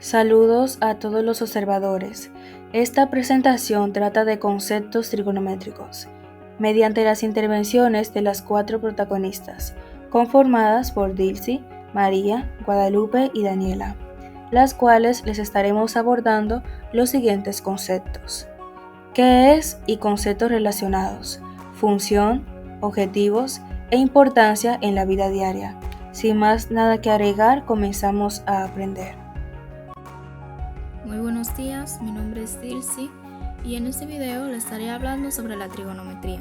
Saludos a todos los observadores. Esta presentación trata de conceptos trigonométricos, mediante las intervenciones de las 4 protagonistas, conformadas por Dilcy, María, Guadalupe y Daniela, las cuales les estaremos abordando los siguientes conceptos. ¿Qué es y conceptos relacionados? Función, objetivos e importancia en la vida diaria. Sin más nada que agregar, comenzamos a aprender. Muy buenos días, mi nombre es Dilcy y en este video les estaré hablando sobre la trigonometría.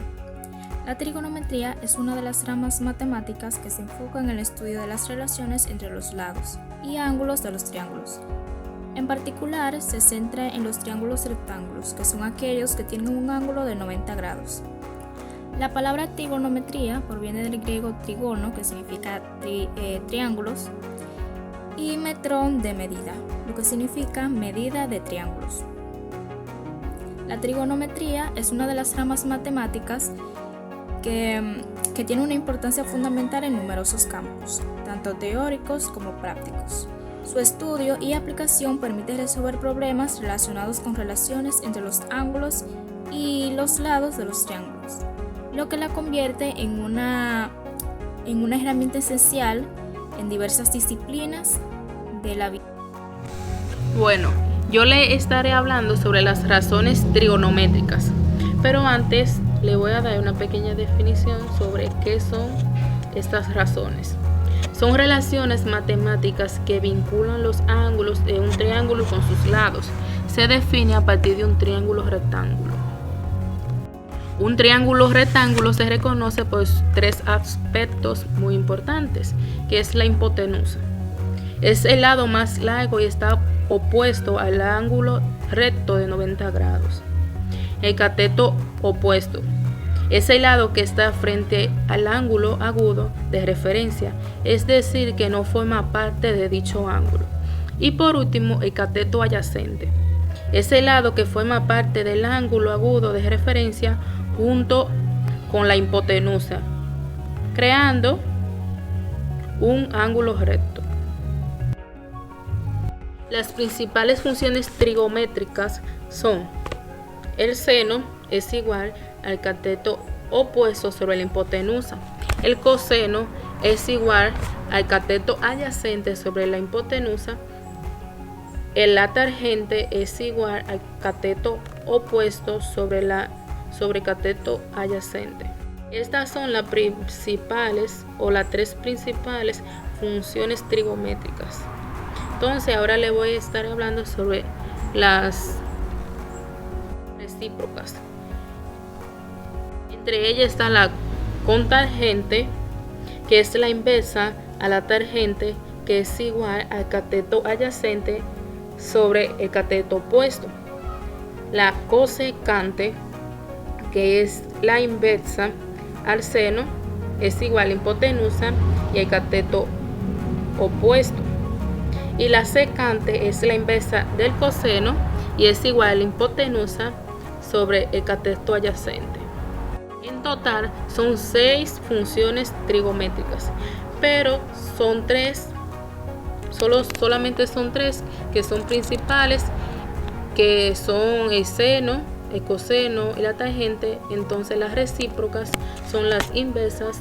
La trigonometría es una de las ramas matemáticas que se enfoca en el estudio de las relaciones entre los lados y ángulos de los triángulos. En particular, se centra en los triángulos rectángulos, que son aquellos que tienen un ángulo de 90 grados. La palabra trigonometría proviene del griego trigono, que significa triángulos, y metrón de medida, lo que significa medida de triángulos. La trigonometría es una de las ramas matemáticas que tiene una importancia fundamental en numerosos campos, tanto teóricos como prácticos. Su estudio y aplicación permite resolver problemas relacionados con relaciones entre los ángulos y los lados de los triángulos, lo que la convierte en una herramienta esencial en diversas disciplinas de la vida. Bueno, yo le estaré hablando sobre las razones trigonométricas, pero antes le voy a dar una pequeña definición sobre qué son estas razones. Son relaciones matemáticas que vinculan los ángulos de un triángulo con sus lados. Se define a partir de un triángulo rectángulo. Un triángulo rectángulo se reconoce por 3 aspectos muy importantes, que es la hipotenusa. Es el lado más largo y está opuesto al ángulo recto de 90 grados. El cateto opuesto es el lado que está frente al ángulo agudo de referencia, es decir, que no forma parte de dicho ángulo. Y por último, el cateto adyacente es el lado que forma parte del ángulo agudo de referencia junto con la hipotenusa, creando un ángulo recto. Las principales funciones trigonométricas son: el seno es igual al cateto opuesto sobre la hipotenusa. El coseno es igual al cateto adyacente sobre la hipotenusa. La tangente es igual al cateto opuesto sobre cateto adyacente. Estas son las principales o las 3 principales funciones trigonométricas. Entonces ahora le voy a estar hablando sobre las recíprocas. Entre ellas está la cotangente, que es la inversa a la tangente, que es igual al cateto adyacente sobre el cateto opuesto. La cosecante, que es la inversa al seno, es igual a la hipotenusa y el cateto opuesto. Y la secante es la inversa del coseno y es igual a la hipotenusa sobre el cateto adyacente. En total son 6 funciones trigonométricas, pero son 3, solamente son 3 que son principales, que son el seno, el coseno y la tangente. Entonces las recíprocas son las inversas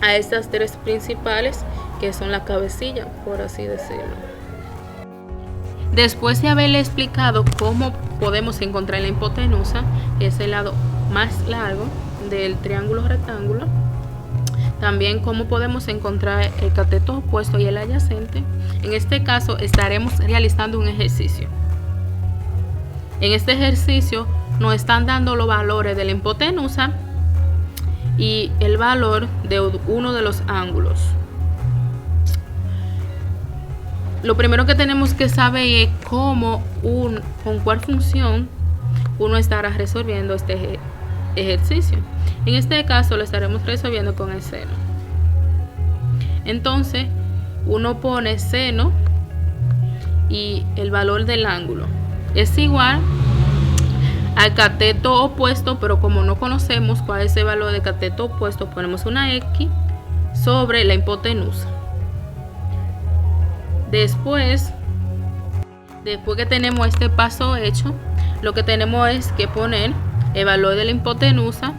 a estas 3 principales, que son la cabecilla, por así decirlo. Después de haberle explicado cómo podemos encontrar la hipotenusa, que es el lado más largo del triángulo rectángulo, también cómo podemos encontrar el cateto opuesto y el adyacente, en este caso estaremos realizando un ejercicio. En este ejercicio nos están dando los valores de la hipotenusa y el valor de uno de los ángulos. Lo primero que tenemos que saber es con cuál función uno estará resolviendo este ejercicio. En este caso lo estaremos resolviendo con el seno. Entonces uno pone seno y el valor del ángulo es igual al cateto opuesto, pero como no conocemos cuál es el valor del cateto opuesto, ponemos una X sobre la hipotenusa. Después Después que tenemos este paso hecho, lo que tenemos es que poner el valor de la hipotenusa.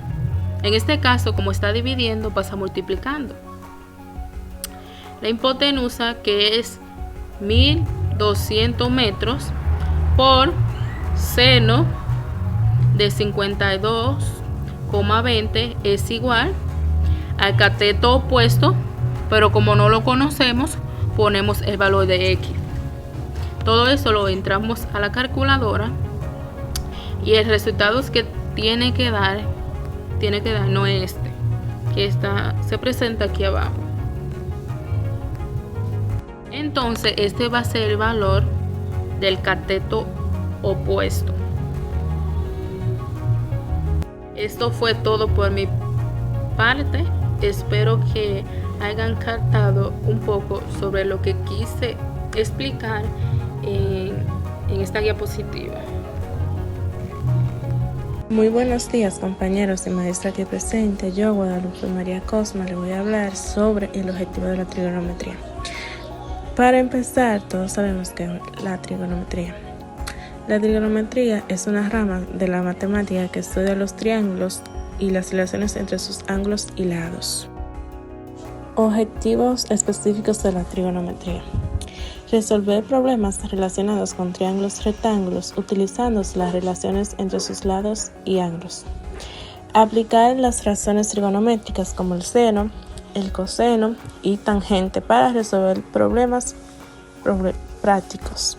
En este caso, como está dividiendo, pasa multiplicando. La hipotenusa, que es 1200 metros, por seno de 52,20 es igual al cateto opuesto, pero como no lo conocemos, ponemos el valor de x. Todo eso lo entramos a la calculadora y el resultado que tiene que dar no es este, que se presenta aquí abajo. Entonces este va a ser el valor del cateto opuesto. Esto fue todo por mi parte. Espero que hayan captado un poco sobre lo que quise explicar en esta diapositiva. Muy buenos días, compañeros y maestra aquí presente. Yo, Guadalupe María Cosma, le voy a hablar sobre el objetivo de la trigonometría. Para empezar, todos sabemos que es la trigonometría. La trigonometría es una rama de la matemática que estudia los triángulos y las relaciones entre sus ángulos y lados. Objetivos específicos de la trigonometría: resolver problemas relacionados con triángulos rectángulos utilizando las relaciones entre sus lados y ángulos. Aplicar las razones trigonométricas como el seno, el coseno y tangente para resolver problemas prácticos.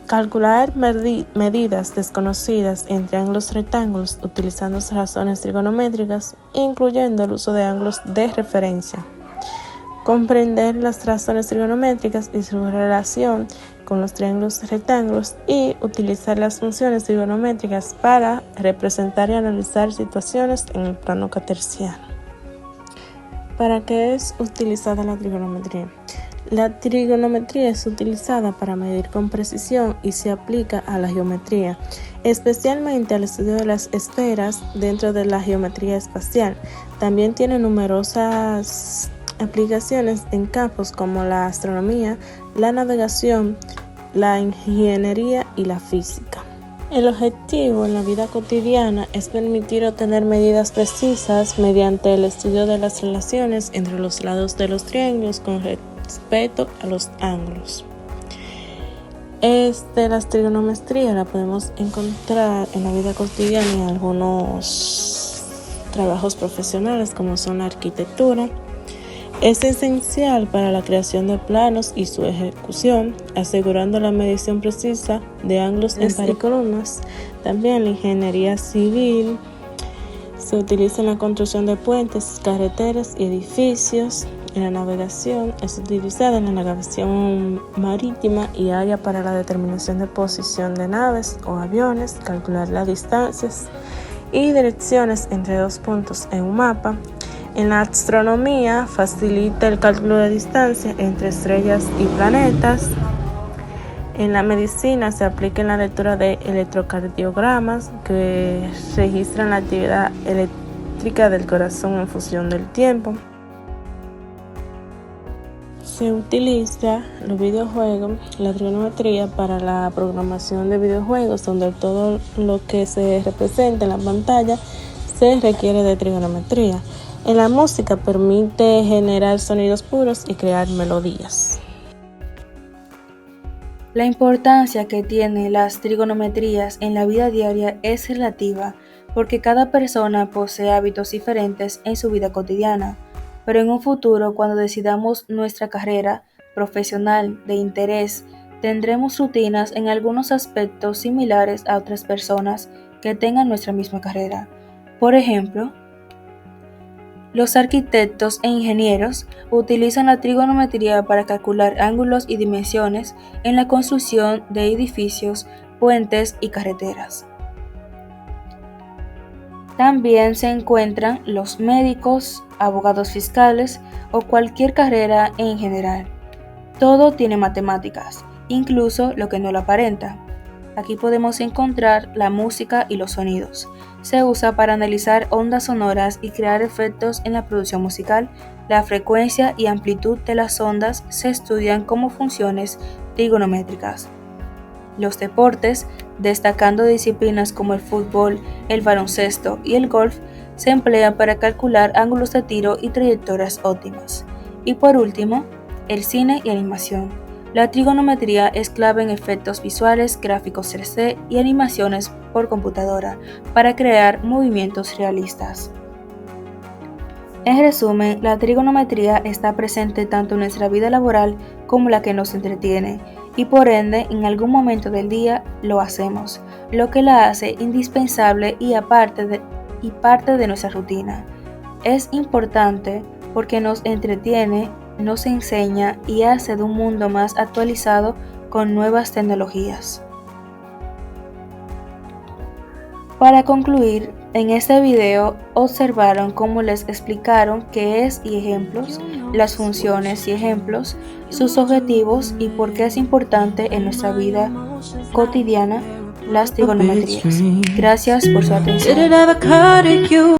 Calcular medidas desconocidas en triángulos rectángulos utilizando razones trigonométricas, incluyendo el uso de ángulos de referencia. Comprender las razones trigonométricas y su relación con los triángulos rectángulos y utilizar las funciones trigonométricas para representar y analizar situaciones en el plano cartesiano. ¿Para qué es utilizada la trigonometría? La trigonometría es utilizada para medir con precisión y se aplica a la geometría, especialmente al estudio de las esferas dentro de la geometría espacial. También tiene numerosas aplicaciones en campos como la astronomía, la navegación, la ingeniería y la física. El objetivo en la vida cotidiana es permitir obtener medidas precisas mediante el estudio de las relaciones entre los lados de los triángulos con respecto a los ángulos. Las trigonometrías la podemos encontrar en la vida cotidiana y en algunos trabajos profesionales como son la arquitectura. Es esencial para la creación de planos y su ejecución, asegurando la medición precisa de ángulos en par y columnas. También la ingeniería civil se utiliza en la construcción de puentes, carreteras y edificios. En la navegación es utilizada en la navegación marítima y aérea para la determinación de posición de naves o aviones, calcular las distancias y direcciones entre dos puntos en un mapa. En la astronomía facilita el cálculo de distancia entre estrellas y planetas. En la medicina se aplica en la lectura de electrocardiogramas que registran la actividad eléctrica del corazón en función del tiempo. Se utiliza los videojuegos, la trigonometría para la programación de videojuegos, donde todo lo que se representa en la pantalla se requiere de trigonometría. En la música permite generar sonidos puros y crear melodías. La importancia que tienen las trigonometrías en la vida diaria es relativa, porque cada persona posee hábitos diferentes en su vida cotidiana, pero en un futuro, cuando decidamos nuestra carrera profesional de interés, tendremos rutinas en algunos aspectos similares a otras personas que tengan nuestra misma carrera. Por ejemplo, los arquitectos e ingenieros utilizan la trigonometría para calcular ángulos y dimensiones en la construcción de edificios, puentes y carreteras. También se encuentran los médicos, abogados fiscales o cualquier carrera en general. Todo tiene matemáticas, incluso lo que no lo aparenta. Aquí podemos encontrar la música y los sonidos. Se usa para analizar ondas sonoras y crear efectos en la producción musical. La frecuencia y amplitud de las ondas se estudian como funciones trigonométricas. los deportes, destacando disciplinas como el fútbol, el baloncesto y el golf, se emplean para calcular ángulos de tiro y trayectorias óptimas. Y por último, el cine y animación. La trigonometría es clave en efectos visuales, gráficos 3D y animaciones por computadora para crear movimientos realistas. En resumen, la trigonometría está presente tanto en nuestra vida laboral como la que nos entretiene, y por ende en algún momento del día lo hacemos, lo que la hace indispensable y parte de nuestra rutina. Es importante porque nos entretiene, nos enseña y hace de un mundo más actualizado con nuevas tecnologías. Para concluir, en este video observaron cómo les explicaron qué es y ejemplos, las funciones y ejemplos, sus objetivos y por qué es importante en nuestra vida cotidiana las trigonometrías. Gracias por su atención.